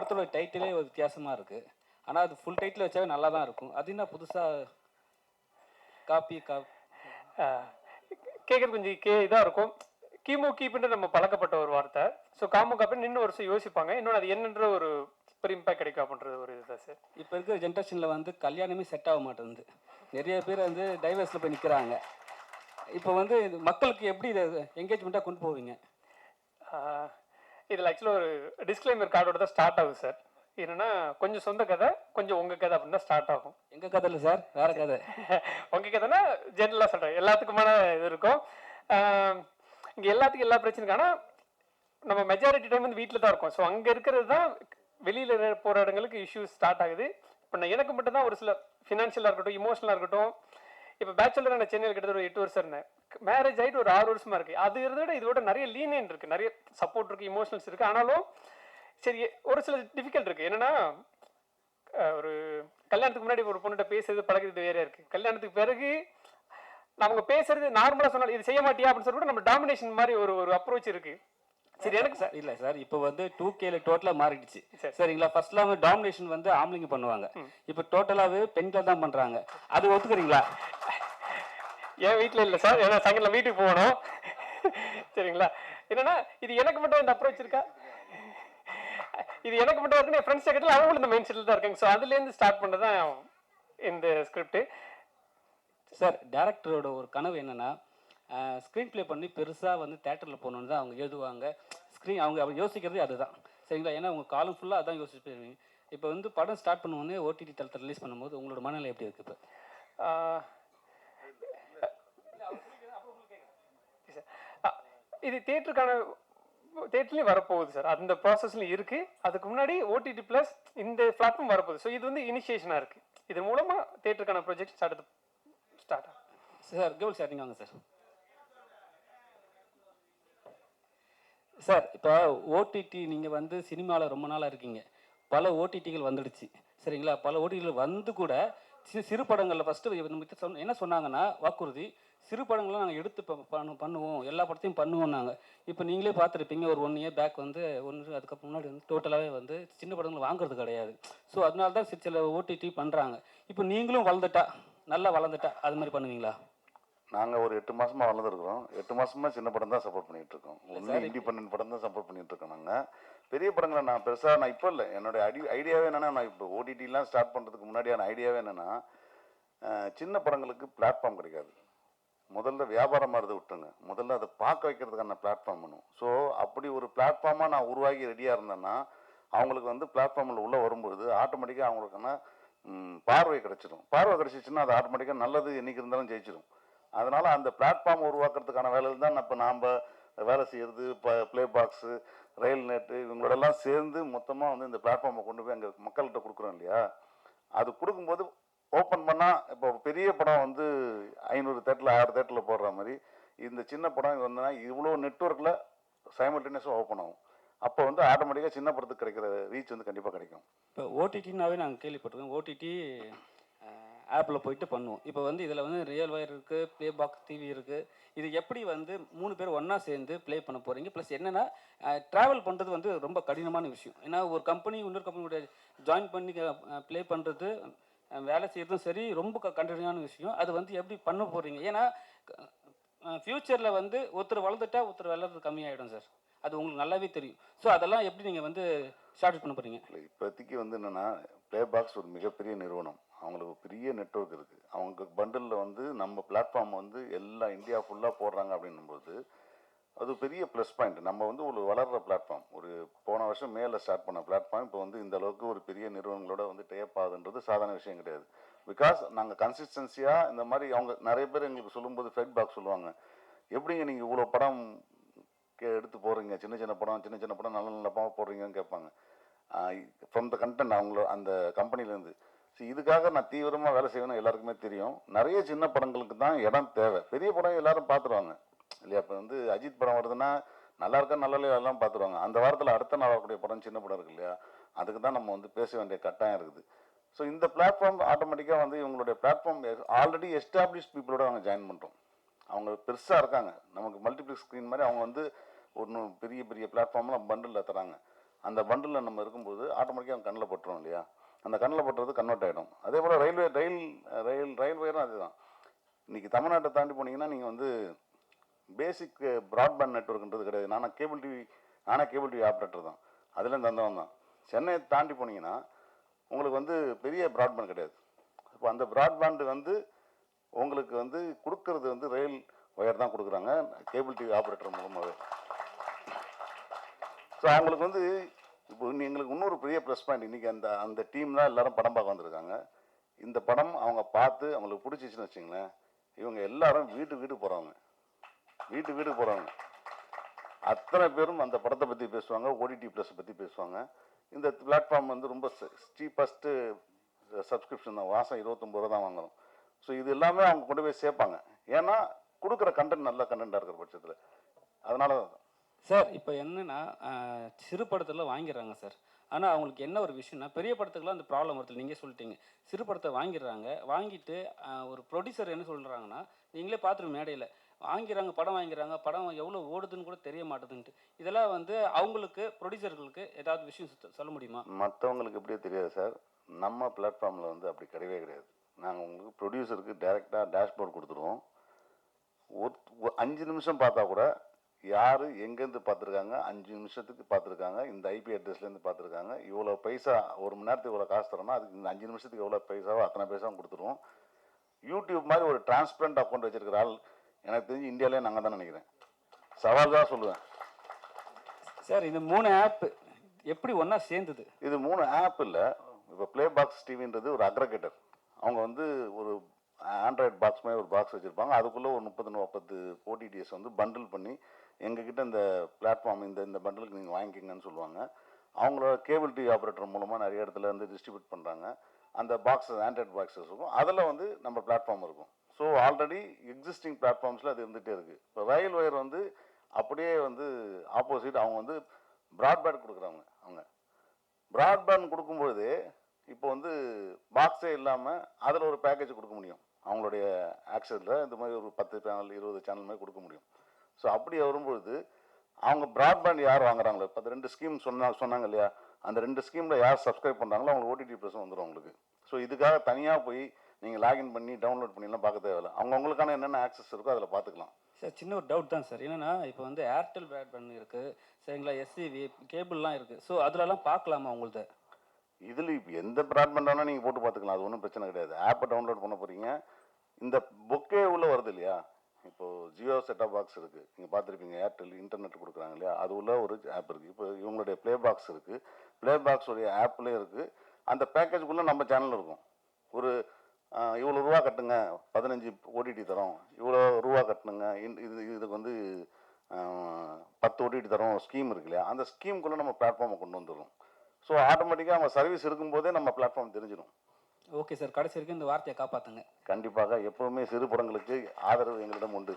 படத்தோட டைட்டிலே ஒரு வித்தியாசமாக இருக்குது. ஆனால் அது ஃபுல் டைட்டில் வச்சாவே நல்லா தான் இருக்கும். அது என்ன புதுசாக காப்பி கேட்குறது கொஞ்சம் இதாக இருக்கும். கிமு கீப்புன்ற நம்ம பழக்கப்பட்ட ஒரு வார்த்தை. ஸோ காமு காப்பின்னு இன்னும் வருஷம் யோசிப்பாங்க. இன்னொன்று அது என்னன்ற ஒரு இம்பாக்ட் கிடைக்கும் அப்படின்றது ஒரு இதுதான் சார். இப்போ இருக்கிற ஜென்ரேஷனில் வந்து கல்யாணமே செட் ஆக மாட்டேங்குது. நிறைய பேர் வந்து டைவர்ஸில் போய் நிற்கிறாங்க. இப்போ வந்து மக்களுக்கு எப்படி இதை என்கேஜ்மெண்ட்டாக கொண்டு போவீங்க? இதில் ஆக்சுவலாக ஒரு டிஸ்க்ளைமர் கார்டோட தான் ஸ்டார்ட் ஆகும் சார். என்னன்னா கொஞ்சம் சொந்த கதை, கொஞ்சம் உங்கள் கதை அப்படின்னு தான் ஸ்டார்ட் ஆகும். எங்கள் கதை இல்லை சார், வேற கதை. உங்கள் கதைன்னா ஜென்ரலாக சொல்கிறேன், எல்லாத்துக்குமான இது இருக்கும். இங்கே எல்லாத்துக்கும் எல்லா பிரச்சனைக்கும். ஆனால் நம்ம மெஜாரிட்டி டைம் வந்து வீட்டில் தான் இருக்கும். ஸோ அங்கே இருக்கிறது தான் வெளியில் போகிற இடங்களுக்கு இஷ்யூஸ் ஸ்டார்ட் ஆகுது. இப்போ நான் எனக்கு மட்டும் தான் ஒரு சில ஃபினான்ஷியலாக இருக்கட்டும், இமோஷனலாக இருக்கட்டும். இப்போ பேச்சுலராக நான் சென்னையில் கிட்டத்தட்ட ஒரு 8 வருஷம் இருந்தேன். மேரேஜ் ஆகிட்டு ஒரு 6 வருஷமா இருக்குது. அது இருந்தோட இதோட நிறைய லீனியன் இருக்குது, நிறைய சப்போர்ட் இருக்குது, இமோஷனல்ஸ் இருக்குது. ஆனாலும் சரி ஒரு சில டிஃபிகல்ட் இருக்குது. என்னென்னா ஒரு கல்யாணத்துக்கு முன்னாடி ஒரு பொண்ணுகிட்ட பேசுறது பழகிறது வேற இருக்குது. கல்யாணத்துக்கு பிறகு அவங்க பேசுறது நார்மலாக சொன்னாலும் இது செய்ய மாட்டியா அப்படின்னு சொல்லி கூட நம்ம டாமினேஷன் மாதிரி ஒரு அப்ரோச் இருக்குது. சரி எனக்கு சார் இல்லை சார், இப்போ வந்து 2Kல டோட்டலாக மாறிடுச்சு சரிங்களா. ஃபர்ஸ்ட்லாம் வந்து டாமினேஷன் வந்து ஆம்பளைங்க பண்ணுவாங்க, இப்போ டோட்டலாகவே பெண்கள் தான் பண்ணுறாங்க. அது ஒத்துக்கிறீங்களா? என் வீட்டில் இல்லை சார், ஏன்னா சாயங்காலம் வீட்டுக்கு போகணும் சரிங்களா. என்னன்னா இது எனக்கு மட்டும் இந்த அப்ரோச் இருக்கா, இது எனக்கு மட்டும் இருக்குன்னு என் ஃப்ரெண்ட்ஸ் கிட்ட அவங்களும் இந்த மைண்ட் செட்டில் தான் இருக்காங்க. ஸோ அதுலேருந்து ஸ்டார்ட் பண்ணதான் இந்த ஸ்கிரிப்ட். சார் டேரக்டரோட ஒரு கனவு என்னன்னா ஸ்க்ரீன் ப்ளே பண்ணி பெருசாக வந்து தேட்டரில் போகணுன்னு தான் அவங்க எழுதுவாங்க. அவங்க யோசிக்கிறதே அதுதான் சரிங்களா. ஏன்னா உங்கள் காலம் ஃபுல்லாக அதான் யோசிச்சு போயிருவீங்க. இப்போ வந்து படம் ஸ்டார்ட் பண்ணுவோன்னே ஓடிடி தளத்தில் ரிலீஸ் பண்ணும்போது உங்களோட மனநிலை எப்படி இருக்குது? இப்போ இது தேட்டர்லேயும் வரப்போகுது சார், அந்த ப்ராசஸ்லையும் இருக்குது. அதுக்கு முன்னாடி ஓடிடி ப்ளஸ் இந்த பிளாட்ஃபார்ம் வரப்போகுது. ஸோ இது வந்து இனிஷியேஷனாக இருக்குது. இது மூலமாக தேட்டருக்கான ப்ரொஜெக்ட் ஸ்டார்ட் ஆகும். சார் கேபிள் சார் நீங்கள் வாங்க சார். சார் இப்போ ஓடிடி நீங்கள் வந்து சினிமாவில் ரொம்ப நாளாக இருக்கீங்க, பல ஓடிடிகள் வந்துடுச்சு சரிங்களா. பல ஓடிடிகள் வந்து கூட சிறு படங்களில் ஃபஸ்ட்டு என்ன சொன்னாங்கன்னா வாக்குறுதி, சிறு படங்கள்லாம் நாங்கள் எடுத்து பண்ணுவோம், எல்லா படத்தையும் பண்ணுவோம் நாங்கள். இப்போ நீங்களே பார்த்துருப்பீங்க, ஒரு 1 இயர் பேக் வந்து அதுக்கப்புறம் முன்னாடி வந்து டோட்டலாகவே வந்து சின்ன படங்கள் வாங்குறது கிடையாது. ஸோ அதனால தான் சில ஓடிடி பண்ணுறாங்க. இப்போ நீங்களும் நல்லா வளர்ந்துட்டா அது மாதிரி பண்ணுவீங்களா? நாங்கள் ஒரு 8 மாதமாக வளர்ந்துருக்குறோம். 8 மாதமாக சின்ன படம் தான் சப்போர்ட் பண்ணிகிட்ருக்கோம். ஒன்றும் இண்டிபெண்டன்ட் படம் தான் சப்போர்ட் பண்ணிகிட்ருக்கோம். பெரிய படங்களை நான் இப்போ இல்லை, என்னுடைய ஐடியாவே என்னென்னா, நான் இப்போ ஓடிடிலாம் ஸ்டார்ட் பண்ணுறதுக்கு முன்னாடியான ஐடியாவே என்னென்னா, சின்ன படங்களுக்கு பிளாட்ஃபார்ம் கிடைக்காது. முதல்ல வியாபாரமாக இருந்து விட்டுருங்க, முதல்ல அதை பார்க்க வைக்கிறதுக்கான பிளாட்ஃபார்ம் வேணும். ஸோ அப்படி ஒரு பிளாட்ஃபார்மாக நான் உருவாகி ரெடியாக இருந்தேன்னா அவங்களுக்கு வந்து பிளாட்ஃபார்மில் உள்ளே வரும்பொழுது ஆட்டோமேட்டிக்காக அவங்களுக்கான பார்வை கிடைச்சிடும். பார்வை கிடைச்சிச்சுன்னா அது ஆட்டோமேட்டிக்காக நல்லது என்றைக்கு இருந்தாலும் ஜெயிச்சிடும். அதனால் அந்த பிளாட்ஃபார்ம் உருவாக்குறதுக்கான வேலையில் தான் இப்போ நாம் வேலை செய்கிறது. இப்போ ப்ளே பாக்ஸு, ரயில் நெட்டு இவங்களோடலாம் சேர்ந்து மொத்தமாக வந்து இந்த பிளாட்ஃபார்மை கொண்டு போய் அங்கே மக்கள்கிட்ட கொடுக்குறோம் இல்லையா. அது கொடுக்கும்போது ஓப்பன் பண்ணால் இப்போ பெரிய படம் வந்து 500 தேட்டரில் 1000 தேட்டரில் போடுற மாதிரி இந்த சின்ன படம் வந்ததுன்னா இவ்வளோ நெட்ஒர்க்கில் சைமல்டேனியஸாக ஓப்பன் ஆகும். அப்போ வந்து ஆட்டோமேட்டிக்காக சின்ன படத்துக்கு கிடைக்கிற ரீச் வந்து கண்டிப்பாக கிடைக்கும். இப்போ ஓடிடினாவே நாங்கள் கேள்விப்பட்டிருக்கோம், ஓடிடி ஆப்பில் போயிட்டு பண்ணுவோம். இப்போ வந்து இதில் வந்து ரியல் வயர் இருக்குது, ப்ளே பாக்ஸ் டிவி இருக்குது. இது எப்படி வந்து 3 பேர் ஒன்றா சேர்ந்து ப்ளே பண்ண போகிறீங்க? ப்ளஸ் என்னென்னா ட்ராவல் பண்ணுறது வந்து ரொம்ப கடினமான விஷயம். ஏன்னா ஒரு கம்பெனி இன்னொரு கம்பெனியோட ஜாயின் பண்ணி ப்ளே பண்ணுறது, வேலை செய்கிறதும் சரி ரொம்ப கடினமான விஷயம். அது வந்து எப்படி பண்ண போகிறீங்க? ஏன்னா ஃப்யூச்சரில் வந்து ஒருத்தர் வளர்ந்துட்டா ஒருத்தர் வளர்றது கம்மியாகிடும் சார், அது உங்களுக்கு நல்லாவே தெரியும். ஸோ அதெல்லாம் எப்படி நீங்கள் வந்து ஸ்டார்ட் பண்ண போகிறீங்க? இப்போதைக்கு வந்து என்னென்னா, ப்ளே பாக்ஸ் ஒரு மிகப்பெரிய நிறுவனம், அவங்களுக்கு பெரிய நெட்வொர்க் இருக்குது. அவங்க பண்டலில் வந்து நம்ம பிளாட்ஃபார்ம் வந்து எல்லா இந்தியா ஃபுல்லாக போடுறாங்க அப்படின்னும்போது அது பெரிய ப்ளஸ் பாயிண்ட். நம்ம வந்து ஒரு வளர்கிற பிளாட்ஃபார்ம், ஒரு போன வருஷம் மேலே ஸ்டார்ட் பண்ண பிளாட்ஃபார்ம் இப்போ வந்து இந்த அளவுக்கு ஒரு பெரிய நிறுவனங்களோட வந்து டேப் ஆகுதுன்றது சாதாரண விஷயம் கிடையாது. பிகாஸ் நாங்கள் கன்சிஸ்டன்சியாக இந்த மாதிரி அவங்க நிறைய பேர் எங்களுக்கு சொல்லும்போது ஃபீட்பேக் சொல்லுவாங்க, எப்படிங்க நீங்கள் இவ்வளோ படம் எடுத்து போடுறீங்க, சின்ன சின்ன படம் நல்ல நல்ல படம் போடுறீங்கன்னு கேட்பாங்க. ஃப்ரம் த கண்டென்ட் அவங்களோட அந்த கம்பெனிலேருந்து. ஸோ இதுக்காக நான் தீவிரமாக வேலை செய்வேன்னு எல்லாருக்குமே தெரியும். நிறைய சின்ன படங்களுக்கு தான் இடம் தேவை, பெரிய படம் எல்லாரும் பார்த்துருவாங்க இல்லையா. இப்போ வந்து அஜித் படம் வருதுன்னா நல்லா இருக்கா நல்லா இல்லையா எல்லாம் பார்த்துருவாங்க. அந்த வாரத்தில் அடுத்த நாள் வரக்கூடிய படம் சின்ன படம் இருக்கு இல்லையா, அதுக்கு தான் நம்ம வந்து பேச வேண்டிய கட்டாயம் இருக்குது. ஸோ இந்த பிளாட்ஃபார்ம் ஆட்டோமேட்டிக்காக வந்து இவங்களுடைய பிளாட்ஃபார்ம் ஆல்ரெடி எஸ்டாப்ளிஷ் பீப்புளோட அவங்க ஜாயின் பண்ணுறோம். அவங்க பெருசாக இருக்காங்க, நமக்கு மல்டிப்ளெக்ஸ் ஸ்க்ரீன் மாதிரி அவங்க வந்து ஒன்று பெரிய பெரிய பிளாட்ஃபார்ம்லாம் பண்டில் தராங்க. அந்த பண்டிலில் நம்ம இருக்கும்போது ஆட்டோமேட்டிக்காக அவங்க கண்ணில் பட்டுரும் இல்லையா, அந்த கண்ணில் பட்டுறது கன்வெர்ட் ஆகிடும். அதே போல் ரயில் வயரும் அதுதான். இன்றைக்கி தமிழ்நாட்டை தாண்டி போனீங்கன்னா நீங்கள் வந்து பேசிக் ப்ராட்பேண்ட் நெட்ஒர்க்ன்றது கிடையாது. நானே கேபிள் டிவி ஆப்ரேட்டர் தான், அதுலேருந்து வந்தவன் தான். சென்னையை தாண்டி போனீங்கன்னா உங்களுக்கு வந்து பெரிய ப்ராட்பேண்ட் கிடையாது. இப்போ அந்த ப்ராட்பேண்டு வந்து உங்களுக்கு வந்து கொடுக்கறது வந்து ரயில் ஒயர் தான் கொடுக்குறாங்க, கேபிள் டிவி ஆப்ரேட்டர் மூலமாகவே. ஸோ அவங்களுக்கு வந்து இப்போ எங்களுக்கு இன்னொரு பெரிய ப்ளஸ் பாயிண்ட், இன்றைக்கி அந்த டீம் தான் எல்லோரும் படம் பார்க்க வந்திருக்காங்க. இந்த படம் அவங்க பார்த்து அவங்களுக்கு பிடிச்சிச்சின்னு வச்சுங்களேன், இவங்க எல்லாரும் வீட்டுக்கு போகிறவங்க அத்தனை பேரும் அந்த படத்தை பற்றி பேசுவாங்க, ஓடிடி ப்ளஸை பற்றி பேசுவாங்க. இந்த பிளாட்ஃபார்ம் வந்து ரொம்ப சீப்பஸ்ட்டு சப்ஸ்கிரிப்ஷன் தான், மாதம் 29 ரூபா தான் வாங்குறோம். ஸோ இது எல்லாமே அவங்க கொண்டு போய் சேர்ப்பாங்க, ஏன்னா கொடுக்குற கண்டென்ட் நல்ல கண்டென்ட்டாக இருக்கிற பட்சத்தில். அதனால தான் சார் இப்போ என்னன்னா சிறு படத்தில் வாங்கிடுறாங்க சார். ஆனால் அவங்களுக்கு என்ன ஒரு விஷயம்னா, பெரிய படத்துக்குலாம் அந்த ப்ராப்ளம் வருது. நீங்கள் சொல்லிட்டீங்க, சிறு படத்தை வாங்கிடுறாங்க. வாங்கிட்டு ஒரு ப்ரொடியூசர் என்ன சொல்கிறாங்கன்னா, நீங்களே பார்த்துருங்க மேடையில் வாங்கிறாங்க, படம் வாங்கிறாங்க, படம் எவ்வளோ ஓடுதுன்னு கூட தெரிய மாட்டேதுன்ட்டு. இதெல்லாம் வந்து அவங்களுக்கு ப்ரொடியூசர்களுக்கு ஏதாவது விஷயம் சொல்ல முடியுமா? மற்றவங்களுக்கு எப்படியோ தெரியாது சார், நம்ம பிளாட்ஃபார்மில் வந்து அப்படி கிடையவே கிடையாது. நாங்கள் உங்களுக்கு ப்ரொடியூசருக்கு டைரெக்டாக டேஷ்போர்ட் கொடுத்துருவோம். 5 நிமிஷம் பார்த்தா கூட யார் எங்கேருந்து பார்த்துருக்காங்க, 5 நிமிஷத்துக்கு பார்த்துருக்காங்க, இந்த ஐபி அட்ரஸ்லேருந்து பார்த்துருக்காங்க, இவ்வளோ பைசா, ஒரு மணி நேரத்துக்கு இவ்வளோ காசு தரோன்னா அதுக்கு இந்த 5 நிமிஷத்துக்கு எவ்வளோ பைசாவோ அத்தனை பைசாவும் கொடுத்துருவோம். யூடியூப் மாதிரி ஒரு டிரான்ஸ்பரண்ட் அக்கௌண்ட் வச்சுருக்கிற ஆள் எனக்கு தெரிஞ்சு இந்தியாவிலே நாங்கள் தான் நினைக்கிறேன். சவால் தான் சொல்லுவேன் சார். இந்த 3 ஆப் எப்படி ஒன்றா சேர்ந்தது? இது 3 ஆப் இல்லை. இப்போ ப்ளே பாக்ஸ் டிவின்றது ஒரு அக்ரகேட்டர். அவங்க வந்து ஒரு ஆண்ட்ராய்டு பாக்ஸ் மாதிரி ஒரு பாக்ஸ் வச்சுருப்பாங்க. அதுக்குள்ளே ஒரு 30-40 ஓடிடிஎஸ் வந்து பண்டில் பண்ணி எங்ககிட்ட இந்த பிளாட்ஃபார்ம் இந்த பண்டிலுக்கு நீங்கள் வாங்கிக்கிங்கன்னு சொல்லுவாங்க. அவங்களோட கேபிள் டிவி ஆப்ரேட்டர் மூலமாக நிறைய இடத்துல வந்து டிஸ்ட்ரிபியூட் பண்ணுறாங்க. அந்த பாக்ஸஸ் ஆண்ட்ராய்டு பாக்ஸஸ் இருக்கும், அதில் வந்து நம்ம பிளாட்ஃபார்ம் இருக்கும். ஸோ ஆல்ரெடி எக்ஸிஸ்டிங் பிளாட்ஃபார்ம்ஸில் அது இருந்துகிட்டே இருக்குது. இப்போ ரயில் ஒயர் வந்து அப்படியே வந்து ஆப்போசிட், அவங்க வந்து ப்ராட்பேண்ட் கொடுக்குறாங்க. அவங்க ப்ராட்பேண்ட் கொடுக்கும்பொழுது இப்போ வந்து பாக்ஸே இல்லாமல் அதில் ஒரு பேக்கேஜ் கொடுக்க முடியும். அவங்களுடைய ஆக்சஸில் இந்த மாதிரி ஒரு 10 சேனல் 20 சேனல் மாதிரி கொடுக்க முடியும். ஸோ அப்படி வரும்பொழுது அவங்க ப்ராட்பேண்ட் யார் வாங்குறாங்களோ, இப்போ 2 ஸ்கீம் சொன்னாங்க இல்லையா, அந்த 2 ஸ்கீமில் யார் சப்ஸ்கிரைப் பண்ணுறாங்களோ அவங்களுக்கு ஓடிடி ப்ளஸும் வந்துடும் உங்களுக்கு. ஸோ இதுக்காக தனியாக போய் நீங்கள் லாகின் பண்ணி டவுன்லோட் பண்ணிலாம் பார்க்க தேவையில்லை. அவங்கவுங்களுக்கான என்னென்ன ஆக்சஸ் இருக்கோ அதில் பார்த்துக்கலாம். சார் சின்ன ஒரு டவுட் தான் சார். என்னென்னா இப்போ வந்து ஏர்டெல் ப்ராட்பேண்ட் இருக்குது சரிங்களா, எஸ்சிவி கேபிள்லாம் இருக்குது. ஸோ அதிலலாம் பார்க்கலாமா உங்கள்கிட்ட? இதில் இப்போ எந்த ப்ராட்பேண்ட் வேணால் நீங்கள் போட்டு பார்த்துக்கலாம், அது ஒன்றும் பிரச்சனை கிடையாது. ஆப்பை டவுன்லோட் பண்ண போகிறீங்க, இந்த பொக்கே உள்ளே வருது இல்லையா, இப்போது ஜியோ செட்டாப் பாக்ஸ் இருக்குது, நீங்கள் பார்த்துருப்பீங்க, ஏர்டெல் இன்டர்நெட் கொடுக்குறாங்க இல்லையா, அது உள்ள ஒரு ஆப் இருக்குது. இப்போ இவங்களுடைய ப்ளே பாக்ஸ் இருக்குது, ப்ளே பாக்ஸுடைய ஆப்லேயே இருக்குது. அந்த பேக்கேஜுக்குள்ளே நம்ம சேனல் இருக்கும். ஒரு இவ்வளோ ரூபா கட்டுங்க, 15 ஓடிடி தரோம், இவ்வளோ ரூபா கட்டணுங்க, இதுக்கு வந்து 10 ஓடிடி தரோம் ஸ்கீம் இருக்கு இல்லையா, அந்த ஸ்கீமுக்குள்ளே நம்ம பிளாட்ஃபார்மை கொண்டு வந்துடும். ஸோ ஆட்டோமேட்டிக்காக அவங்க சர்வீஸ் இருக்கும்போதே நம்ம பிளாட்ஃபார்ம் தெரிஞ்சிடும். ஓகே சார், கடைசி வரைக்கும் இந்த வார்த்தையை காப்பாற்றுங்க. கண்டிப்பாக எப்போவுமே சிறு படங்களுக்கு ஆதரவு எங்களிடம் உண்டு.